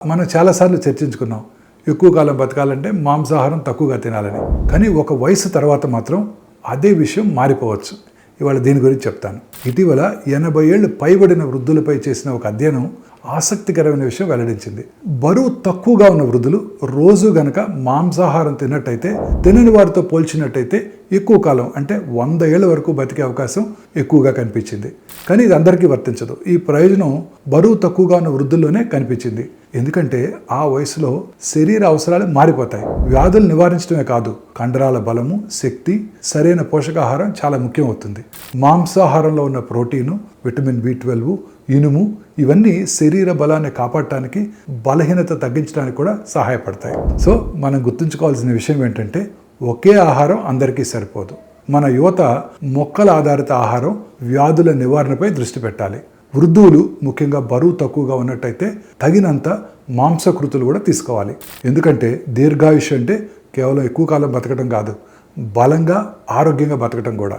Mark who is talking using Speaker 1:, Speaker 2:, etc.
Speaker 1: మనం చాలాసార్లు చర్చించుకున్నాం ఎక్కువ కాలం బతకాలంటే మాంసాహారం తక్కువగా తినాలని. కానీ ఒక వయసు తర్వాత మాత్రం అదే విషయం మారిపోవచ్చు. ఇవాళ దీని గురించి చెప్తాను. ఇటీవల 80 ఏళ్ళు పైబడిన వృద్ధులపై చేసిన ఒక అధ్యయనం ఆసక్తికరమైన విషయం వెల్లడించింది. బరువు తక్కువగా ఉన్న వృద్ధులు రోజు గనక మాంసాహారం తిన్నట్టయితే తినని వారితో పోల్చినట్టయితే ఎక్కువ కాలం అంటే 100 ఏళ్ల వరకు బతికే అవకాశం ఎక్కువగా కనిపించింది. కానీ ఇది అందరికీ వర్తించదు. ఈ ప్రయోజనం బరువు తక్కువగా ఉన్న వృద్ధుల్లోనే కనిపించింది. ఎందుకంటే ఆ వయసులో శరీర అవసరాలు మారిపోతాయి. వ్యాధులు నివారించడమే కాదు, కండరాల బలము, శక్తి, సరైన పోషకాహారం చాలా ముఖ్యం అవుతుంది. మాంసాహారంలో ఉన్న ప్రోటీను, విటమిన్ B12, ఇనుము ఇవన్నీ శరీర బలాన్ని కాపాడటానికి, బలహీనత తగ్గించడానికి కూడా సహాయపడతాయి. సో మనం గుర్తుంచుకోవాల్సిన విషయం ఏంటంటే ఒకే ఆహారం అందరికీ సరిపోదు. మన యువత మొక్కల ఆధారిత ఆహారం, వ్యాధుల నివారణపై దృష్టి పెట్టాలి. వృద్ధులు ముఖ్యంగా బరువు తక్కువగా ఉన్నట్టయితే తగినంత మాంసకృతులు కూడా తీసుకోవాలి. ఎందుకంటే దీర్ఘాయుష్ అంటే కేవలం ఎక్కువ కాలం బతకడం కాదు, బలంగా ఆరోగ్యంగా బతకడం కూడా.